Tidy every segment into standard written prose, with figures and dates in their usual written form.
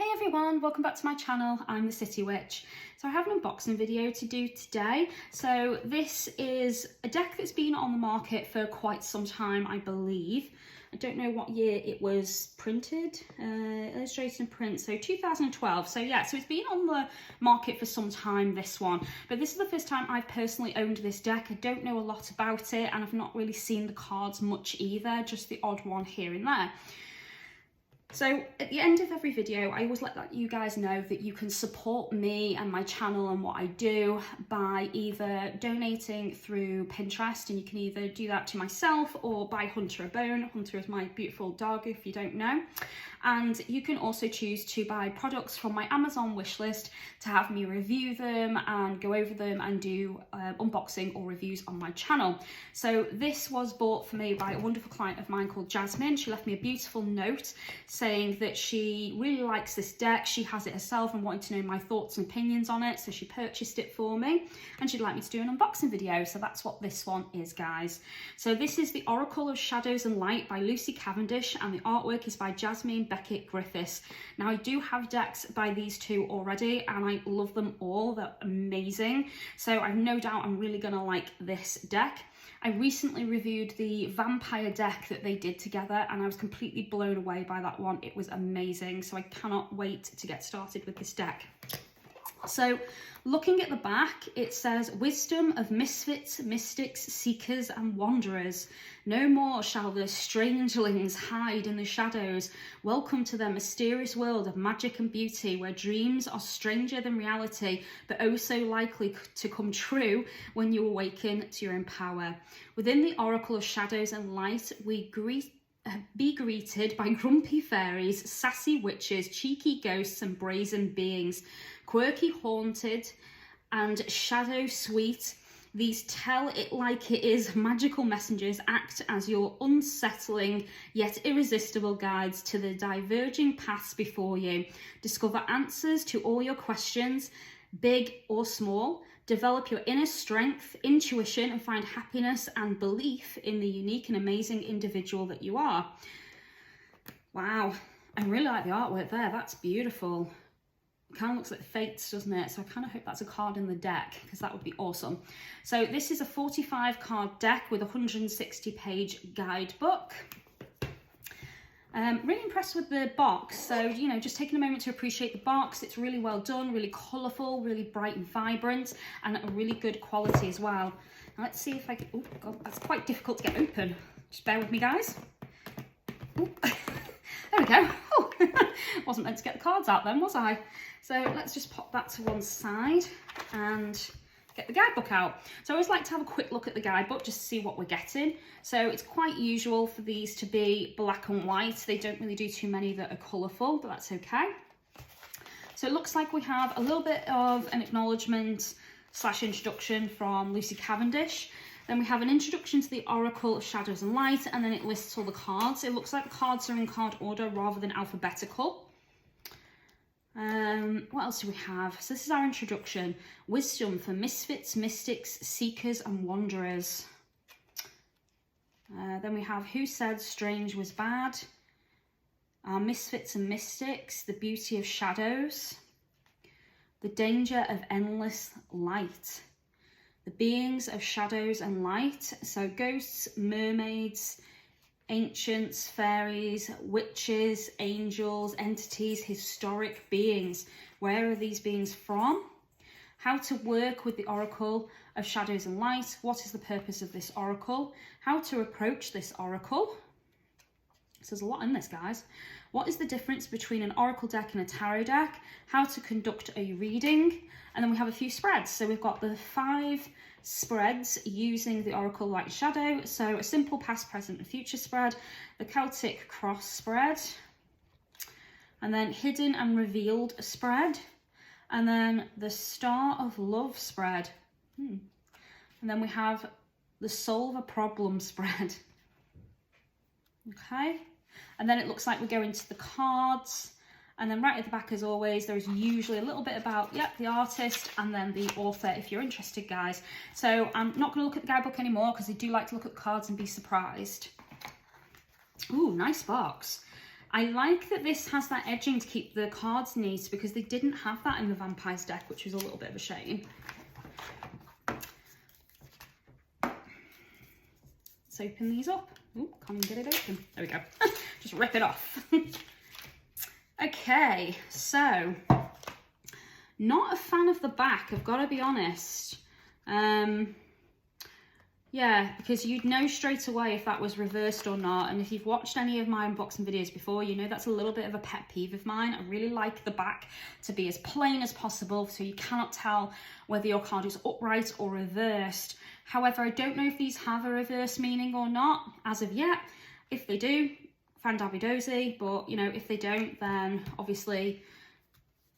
Hey everyone, welcome back to my channel. I'm the City Witch. So I have an unboxing video to do today. So this is a deck that's been on the market for quite some time, I believe. I don't know what year it was printed, illustrated and print, so 2012. So yeah, so it's been on the market for some time, this one. But this is the first time I've personally owned this deck. I don't know a lot about it and I've not really seen the cards much either, just the odd one here and there. So at the end of every video, I always let you guys know that you can support me and my channel and what I do by either donating through Pinterest, and you can either do that to myself or buy Hunter a bone. Hunter is my beautiful dog, if you don't know. And you can also choose to buy products from my Amazon wishlist to have me review them and go over them and do unboxing or reviews on my channel. So this was bought for me by a wonderful client of mine called Jasmine. She left me a beautiful note saying that she really likes this deck. She has it herself and wanted to know my thoughts and opinions on it. So she purchased it for me and she'd like me to do an unboxing video. So that's what this one is, guys. So this is the Oracle of Shadows and Light by Lucy Cavendish, and the artwork is by Jasmine Beckett Griffiths. Now I do have decks by these two already and I love them all. They're amazing. So I've no doubt I'm really gonna like this deck. I recently reviewed the vampire deck that they did together and I was completely blown away by that one. It was amazing. So I cannot wait to get started with this deck. So looking at the back, it says, "Wisdom of misfits, mystics, seekers and wanderers. No more shall the strangelings hide in the shadows. Welcome to their mysterious world of magic and beauty, where dreams are stranger than reality, but oh so likely to come true when you awaken to your own power. Within the Oracle of Shadows and Light, we be greeted by grumpy fairies, sassy witches, cheeky ghosts and brazen beings, quirky, haunted and shadow sweet. These tell it like it is magical messengers act as your unsettling yet irresistible guides to the diverging paths before you. Discover answers to all your questions, big or small. Develop your inner strength, intuition, and find happiness and belief in the unique and amazing individual that you are." Wow, I really like the artwork there. That's beautiful. It kind of looks like Fates, doesn't it? So I kind of hope that's a card in the deck, because that would be awesome. So this is a 45 card deck with a 160 page guidebook. Really impressed with the box. So, you know, just taking a moment to appreciate the box. It's really well done, really colourful, really bright and vibrant, and a really good quality as well. Now let's see if I can, oh God, that's quite difficult to get open. Just bear with me, guys. Ooh. There we go. Oh, wasn't meant to get the cards out then, was I? So let's just pop that to one side and get the guidebook out. So I always like to have a quick look at the guidebook just to see what we're getting. So it's quite usual for these to be black and white. They don't really do too many that are colourful, but that's okay. So it looks like we have a little bit of an acknowledgement / introduction from Lucy Cavendish. Then we have an introduction to the Oracle of Shadows and Light, and then it lists all the cards. It looks like the cards are in card order rather than alphabetical. What else do we have? So this is our introduction. Wisdom for misfits, mystics, seekers and wanderers. Then we have Who Said Strange Was Bad? Our misfits and mystics, the beauty of shadows, the danger of endless light, the beings of shadows and light. So ghosts, mermaids, ancients, fairies, witches, angels, entities, historic beings. Where are these beings from? How to work with the Oracle of Shadows and Light. What is the purpose of this oracle? How to approach this oracle. So there's a lot in this, guys. What is the difference between an oracle deck and a tarot deck? How to conduct a reading. And then we have a few spreads. So we've got the 5 spreads using the Oracle Light and Shadow. So a simple past, present and future spread, the Celtic cross spread, and then hidden and revealed spread, and then the Star of Love spread. And then we have the Solve a Problem spread. Okay, and then it looks like we go into the cards. And then right at the back, as always, there's usually a little bit about, the artist and then the author, if you're interested, guys. So I'm not going to look at the guidebook anymore because I do like to look at the cards and be surprised. Ooh, nice box. I like that this has that edging to keep the cards neat, because they didn't have that in the Vampires deck, which was a little bit of a shame. Let's open these up. Ooh, can't even get it open. There we go. Just rip it off. Okay, so not a fan of the back, I've got to be honest. Yeah, because you'd know straight away if that was reversed or not. And if you've watched any of my unboxing videos before, you know that's a little bit of a pet peeve of mine. I really like the back to be as plain as possible, so you cannot tell whether your card is upright or reversed. However, I don't know if these have a reverse meaning or not as of yet. If they do, fan-dabby-dozy, but you know, if they don't, then obviously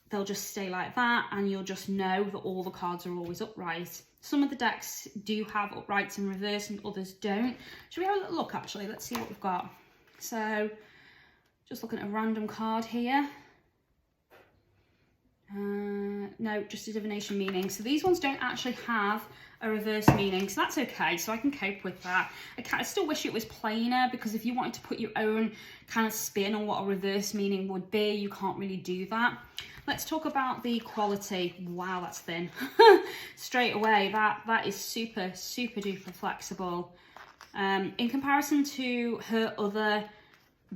they'll just stay like that, and you'll just know that all the cards are always upright. Some of the decks do have uprights and reverse, and others don't. Should we have a little look, actually? Let's see what we've got. So, just looking at a random card here. No, just a divination meaning. So these ones don't actually have a reverse meaning, so that's okay. So I can cope with that. I still wish it was plainer, because if you wanted to put your own kind of spin on what a reverse meaning would be, you can't really do that. Let's talk about the quality. Wow, that's thin. Straight away, that is super, super duper flexible. In comparison to her other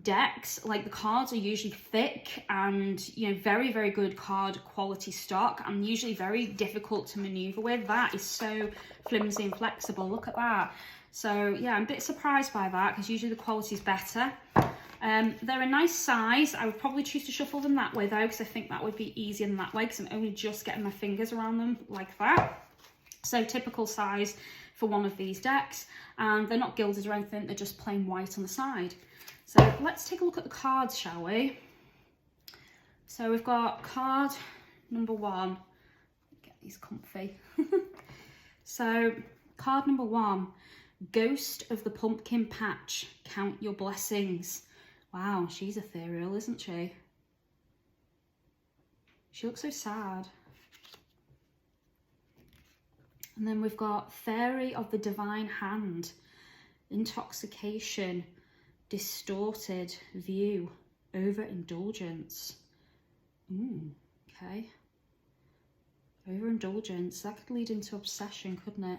decks, like the cards are usually thick and, you know, very, very good card quality stock, and usually very difficult to maneuver with. That is so flimsy and flexible. Look at that. So yeah, I'm a bit surprised by that, because usually the quality is better. They're a nice size. I would probably choose to shuffle them that way though, because I think that would be easier than that way, because I'm only just getting my fingers around them like that. So typical size for one of these decks, and they're not gilded or anything, they're just plain white on the side. So let's take a look at the cards, shall we? So we've got card number 1. Get these comfy. So card number 1, Ghost of the Pumpkin Patch, Count Your Blessings. Wow, she's ethereal, isn't she? She looks so sad. And then we've got Fairy of the Divine Hand, Intoxication, Distorted View, Overindulgence. Okay. Overindulgence, that could lead into obsession, couldn't it?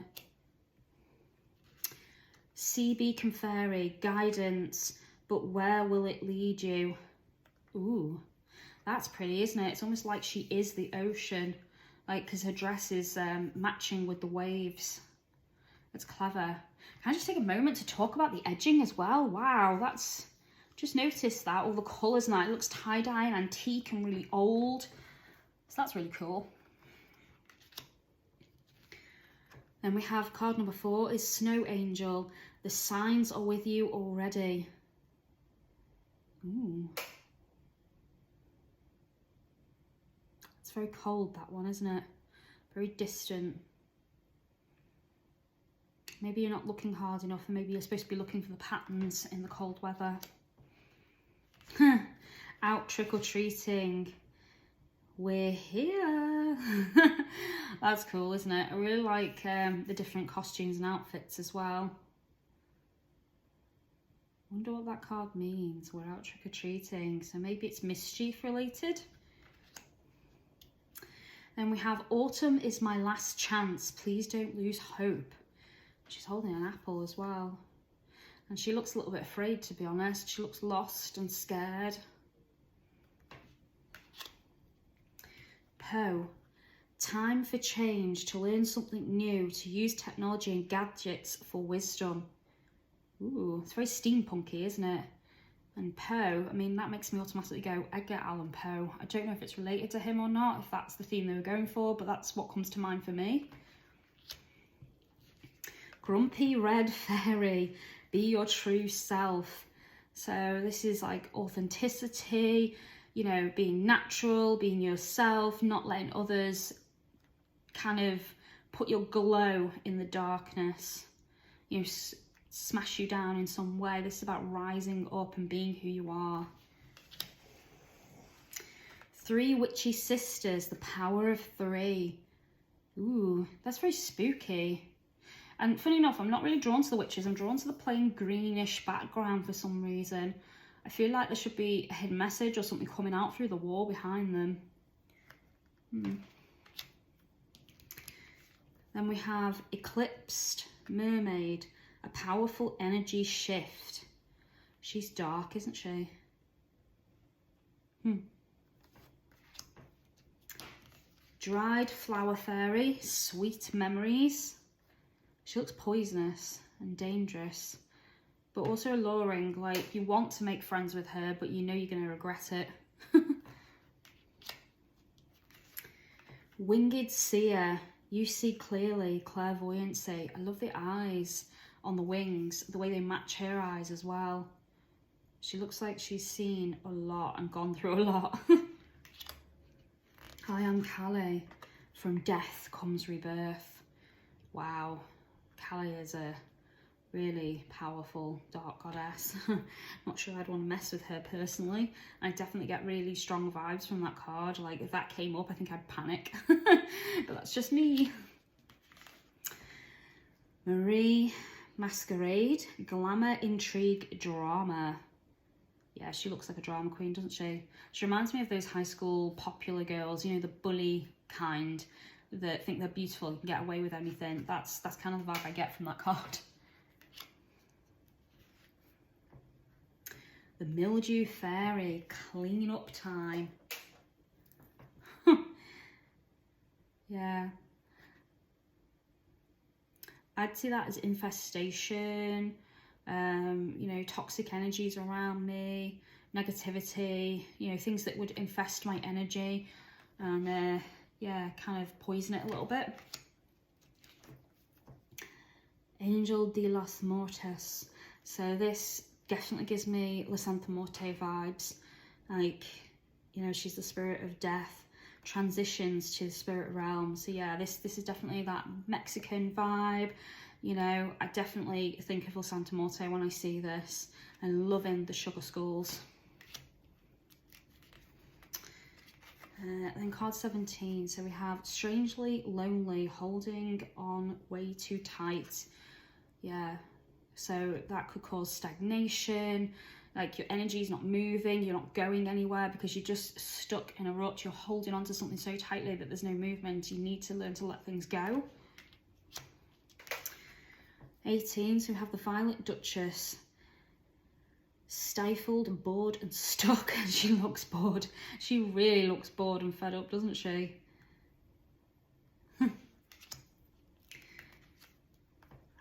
Sea Beacon Fairy, Guidance, but where will it lead you? Ooh, that's pretty, isn't it? It's almost like she is the ocean, like, because her dress is matching with the waves. That's clever. Can I just take a moment to talk about the edging as well? Wow, that's, just noticed that, all the colours and that. It looks tie-dye and antique and really old. So that's really cool. Then we have card number 4 is Snow Angel. The signs are with you already. Ooh. It's very cold, that one, isn't it? Very distant. Maybe you're not looking hard enough, and maybe you're supposed to be looking for the patterns in the cold weather. Out trick-or-treating. We're here. That's cool, isn't it? I really like the different costumes and outfits as well. Wonder what that card means. We're out trick-or-treating, so maybe it's mischief related. Then we have Autumn is my last chance. Please don't lose hope. She's holding an apple as well. And she looks a little bit afraid, to be honest. She looks lost and scared. Poe. Time for change, to learn something new, to use technology and gadgets for wisdom. Ooh, it's very steampunky, isn't it? And Poe, I mean, that makes me automatically go, Edgar Allan Poe. I don't know if it's related to him or not, if that's the theme they were going for, but that's what comes to mind for me. Grumpy Red Fairy, be your true self. So this is like authenticity, you know, being natural, being yourself, not letting others kind of put your glow in the darkness, you know, smash you down in some way. This is about rising up and being who you are. 3 Witchy Sisters, the power of 3. Ooh, that's very spooky. And funny enough, I'm not really drawn to the witches. I'm drawn to the plain greenish background for some reason. I feel like there should be a hidden message or something coming out through the wall behind them. Then we have Eclipsed Mermaid, a powerful energy shift. She's dark, isn't she? Dried Flower Fairy, Sweet Memories. She looks poisonous and dangerous, but also alluring. Like, you want to make friends with her, but you know you're going to regret it. Winged Seer, you see clearly, clairvoyancy. I love the eyes on the wings, the way they match her eyes as well. She looks like she's seen a lot and gone through a lot. I am Kali. From death comes rebirth. Wow. Kali is a really powerful dark goddess. Not sure I'd want to mess with her personally. I definitely get really strong vibes from that card. Like, if that came up, I think I'd panic. But that's just me. Marie Masquerade, glamour, intrigue, drama. Yeah, she looks like a drama queen, doesn't she? She reminds me of those high school popular girls, you know, the bully kind that think they're beautiful and can get away with anything. That's kind of the vibe I get from that card. The Mildew Fairy, clean up time. Yeah. I'd see that as infestation, you know, toxic energies around me, negativity, you know, things that would infest my energy and, yeah, kind of poison it a little bit. Angel de los Mortis. So this definitely gives me La Santa Morte vibes. Like, you know, she's the spirit of death, transitions to the spirit realm. So yeah, this is definitely that Mexican vibe. You know, I definitely think of La Santa Morte when I see this, and loving the sugar skulls. Then card 17, so we have strangely lonely, holding on way too tight. Yeah, so that could cause stagnation, like your energy is not moving, you're not going anywhere because you're just stuck in a rut. You're holding on to something so tightly that there's no movement. You need to learn to let things go. 18, so we have the Violet Duchess. Stifled and bored and stuck, and she looks bored. She really looks bored and fed up, doesn't she?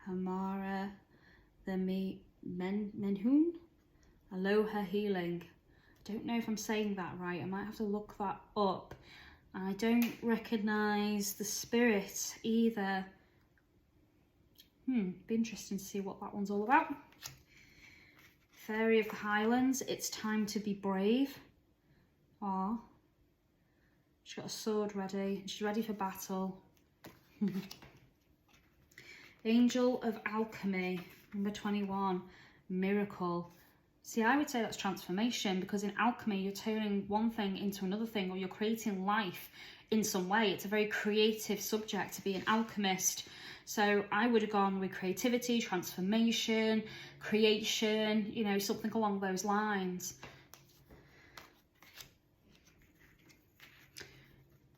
Hamara, the Menhun, Aloha Healing. I don't know if I'm saying that right. I might have to look that up. I don't recognise the spirit either. Be interesting to see what that one's all about. Fairy of the Highlands, it's time to be brave. Aww. She's got a sword ready. She's ready for battle. Angel of Alchemy, number 21, Miracle. See, I would say that's transformation, because in alchemy, you're turning one thing into another thing, or you're creating life in some way. It's a very creative subject to be an alchemist. So I would have gone with creativity, transformation, creation, you know, something along those lines.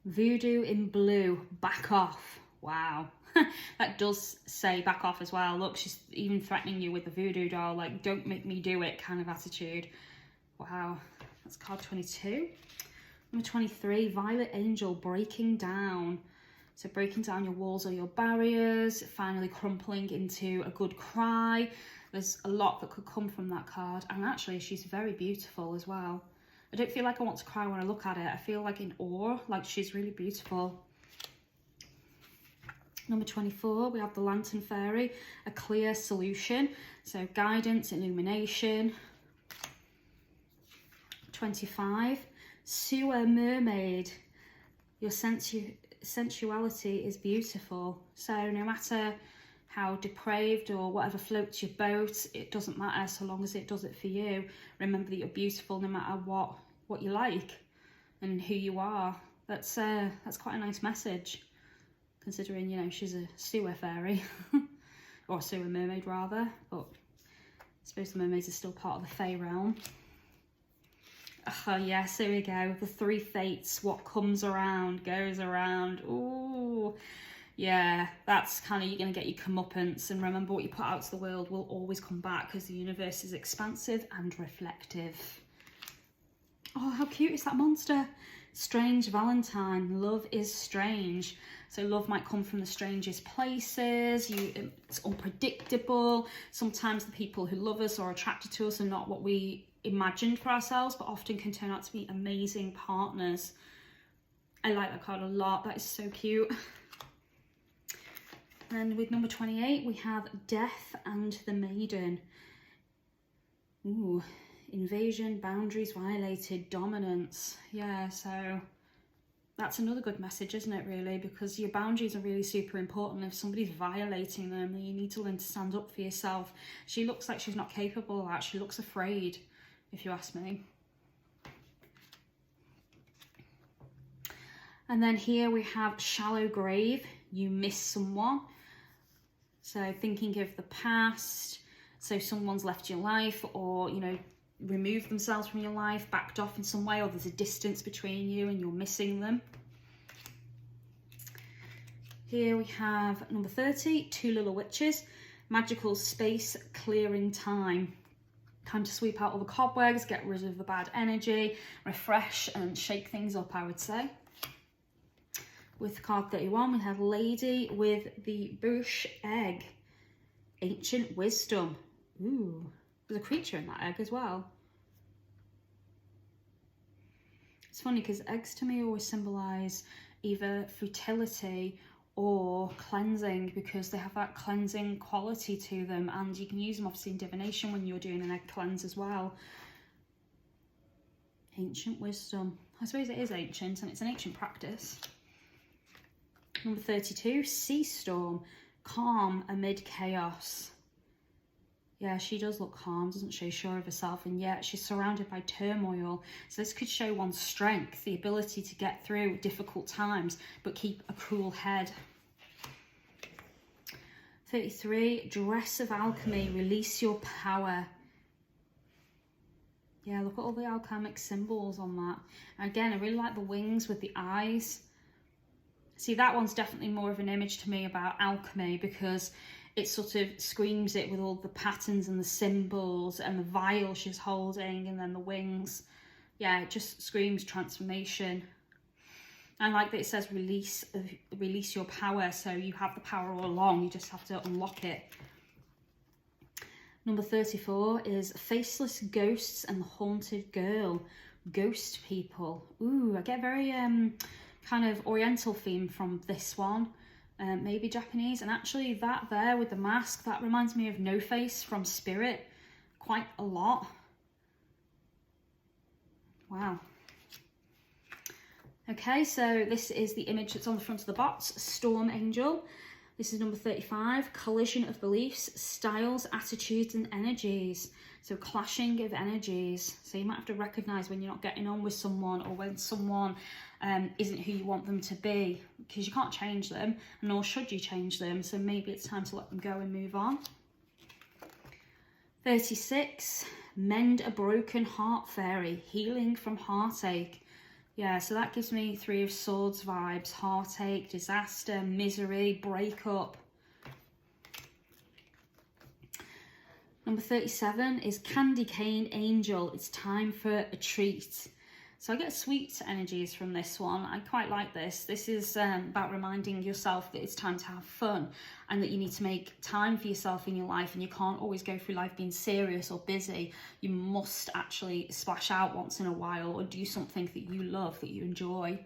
Voodoo in blue, back off. Wow. That does say back off as well. Look, she's even threatening you with the voodoo doll, like, don't make me do it kind of attitude. Wow, that's card 22. Number 23, Violet Angel, breaking down. So breaking down your walls or your barriers, finally crumpling into a good cry. There's a lot that could come from that card. And actually, she's very beautiful as well. I don't feel like I want to cry when I look at it. I feel like in awe, like she's really beautiful. Number 24, we have the Lantern Fairy, a clear solution. So guidance, illumination. 25, Sewer Mermaid, your sensuality is beautiful. So no matter how depraved or whatever floats your boat, it doesn't matter so long as it does it for you. Remember that you're beautiful no matter what you like and who you are. That's quite a nice message, considering, you know, she's a sewer fairy or a sewer mermaid rather, but I suppose the mermaids are still part of the Fae realm. Oh yes, here we go. The three fates. What comes around goes around. Ooh, yeah, that's kind of, you're going to get your comeuppance, and remember, what you put out to the world will always come back, because the universe is expansive and reflective. Oh, how cute is that monster? Strange Valentine. Love is strange. So love might come from the strangest places. It's unpredictable. Sometimes the people who love us or are attracted to us are not what we imagined for ourselves, but often can turn out to be amazing partners. I like that card a lot. That is so cute. And with number 28, we have Death and the Maiden. Ooh, invasion, boundaries violated, dominance. Yeah, so that's another good message, isn't it, really? Because your boundaries are really super important. If somebody's violating them, then you need to learn to stand up for yourself. She looks like she's not capable of that. She looks afraid, if you ask me. And then here we have Shallow Grave. You miss someone. So thinking of the past. So someone's left your life, or, you know, removed themselves from your life, backed off in some way, or there's a distance between you and you're missing them. Here we have number 30, Two Little Witches. Magical space clearing time. Time to sweep out all the cobwebs, get rid of the bad energy, refresh and shake things up, I would say. With card 31, we have Lady with the Bush Egg. Ancient Wisdom. Ooh, there's a creature in that egg as well. It's funny because eggs to me always symbolise either fertility or cleansing, because they have that cleansing quality to them, and you can use them obviously in divination when you're doing an egg cleanse as well. Ancient Wisdom. I suppose it is ancient, and it's an ancient practice. Number 32, Sea Storm. Calm amid chaos. Yeah, she does look calm, doesn't she? Sure of herself, and yet she's surrounded by turmoil. So this could show one's strength, the ability to get through difficult times, but keep a cool head. 33, Dress of Alchemy. Release your power. Yeah, look at all the alchemic symbols on that. And again, I really like the wings with the eyes. See, that one's definitely more of an image to me about alchemy, because it sort of screams it with all the patterns and the symbols and the vial she's holding, and then the wings. Yeah, it just screams transformation. I like that it says release your power, so you have the power all along, you just have to unlock it. Number 34 is Faceless Ghosts and the Haunted Girl. Ghost people. Ooh, I get very kind of oriental theme from this one, maybe Japanese, and actually that there with the mask, that reminds me of No Face from Spirit quite a lot. Wow. Okay, so this is the image that's on the front of the box, Storm Angel. This is number 35, Collision of Beliefs, Styles, Attitudes and Energies. So clashing of energies. So you might have to recognise when you're not getting on with someone, or when someone isn't who you want them to be, because you can't change them, nor should you change them. So maybe it's time to let them go and move on. 36, Mend a Broken Heart Fairy, Healing from Heartache. Yeah, so that gives me Three of Swords vibes, heartache, disaster, misery, breakup. Number 37 is Candy Cane Angel. It's time for a treat. So I get sweet energies from this one. I quite like this. This is about reminding yourself that it's time to have fun, and that you need to make time for yourself in your life, and you can't always go through life being serious or busy. You must actually splash out once in a while, or do something that you love, that you enjoy.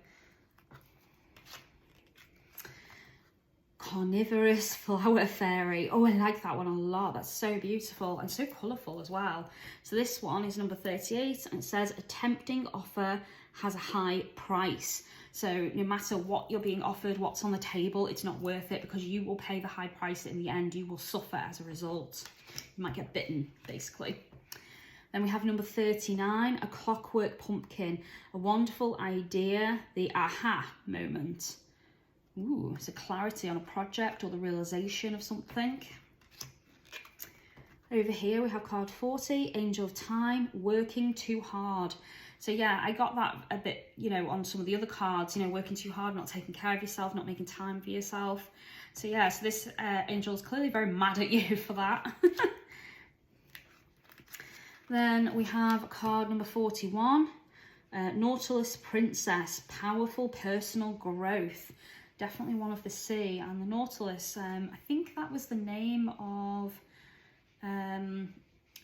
Carnivorous Flower Fairy. Oh, I like that one a lot. That's so beautiful and so colourful as well. So this one is number 38, and it says a tempting offer has a high price. So no matter what you're being offered, what's on the table, it's not worth it, because you will pay the high price in the end. You will suffer as a result. You might get bitten, basically. Then we have number 39, a Clockwork Pumpkin. A wonderful idea, the aha moment. Ooh, it's a clarity on a project or the realisation of something. Over here we have card 40, Angel of Time, working too hard. So yeah, I got that a bit, you know, on some of the other cards, you know, working too hard, not taking care of yourself, not making time for yourself. So yeah, so this angel is clearly very mad at you for that. Then we have card number 41, Nautilus Princess, powerful personal growth. Definitely one of the sea. And the Nautilus, I think that was the name of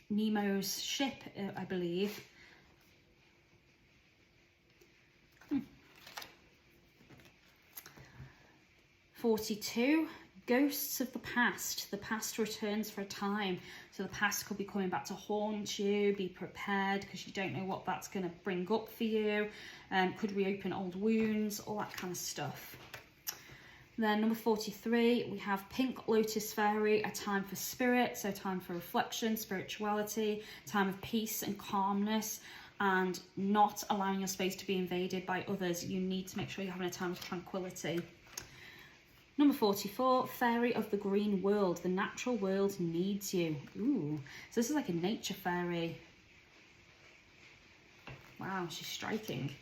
Nemo's ship, I believe. 42, ghosts of the past. The past returns for a time. So the past could be coming back to haunt you. Be prepared, because you don't know what that's going to bring up for you. Could reopen old wounds, all that kind of stuff. Then number 43, we have Pink Lotus Fairy, a time for spirit. So time for reflection, spirituality, time of peace and calmness, and not allowing your space to be invaded by others. You need to make sure you're having a time of tranquility. Number 44, Fairy of the Green World. The natural world needs you. Ooh, so this is like a nature fairy. Wow, she's striking.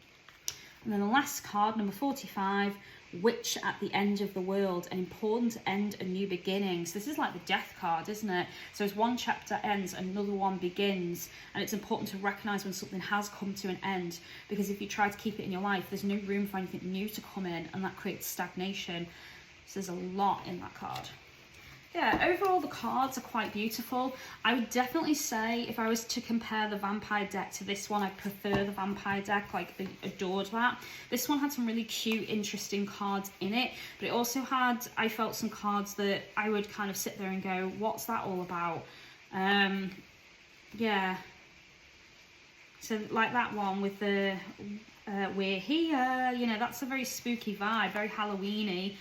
And then the last card, number 45, Witch at the End of the World. An important end, a new beginning. So this is like the death card, isn't it? So as one chapter ends, another one begins. And it's important to recognise when something has come to an end, because if you try to keep it in your life, there's no room for anything new to come in, and that creates stagnation. So there's a lot in that card. Yeah, overall the cards are quite beautiful. I would definitely say, if I was to compare the vampire deck to this one, I prefer the vampire deck. Like, I adored that. This one had some really cute, interesting cards in it, but it also had, I felt, some cards that I would kind of sit there and go, what's that all about? Yeah. So like that one with the we're here, you know, that's a very spooky vibe, very Halloween-y.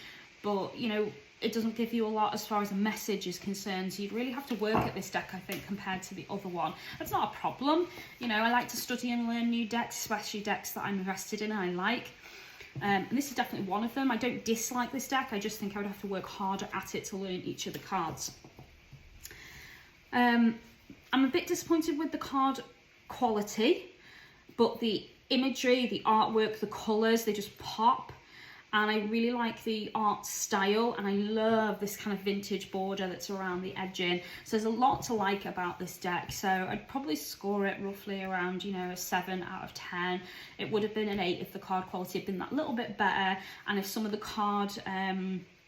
But, you know, it doesn't give you a lot as far as a message is concerned. So you'd really have to work at this deck, I think, compared to the other one. That's not a problem. You know, I like to study and learn new decks, especially decks that I'm invested in and I like. And this is definitely one of them. I don't dislike this deck. I just think I would have to work harder at it to learn each of the cards. I'm a bit disappointed with the card quality, but the imagery, the artwork, the colours, they just pop. And I really like the art style, and I love this kind of vintage border that's around the edging. So there's a lot to like about this deck. So I'd probably score it roughly around, you know, a 7 out of 10. It would have been an 8 if the card quality had been that little bit better, and if some of the card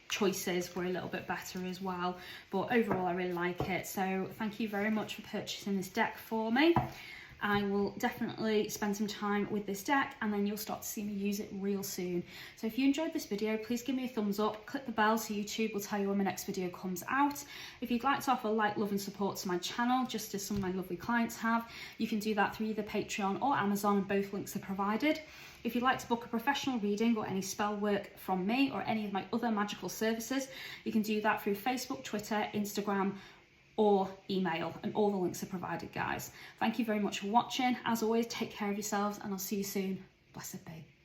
choices were a little bit better as well. But overall, I really like it. So thank you very much for purchasing this deck for me. I will definitely spend some time with this deck, and then you'll start to see me use it real soon. So if you enjoyed this video, please give me a thumbs up, click the bell so YouTube will tell you when my next video comes out. If you'd like to offer like, love and support to my channel, just as some of my lovely clients have, you can do that through either Patreon or Amazon, and both links are provided. If you'd like to book a professional reading or any spell work from me or any of my other magical services, you can do that through Facebook, Twitter, Instagram, or email, and all the links are provided, guys. Thank you very much for watching. As always, take care of yourselves, and I'll see you soon. Blessed be.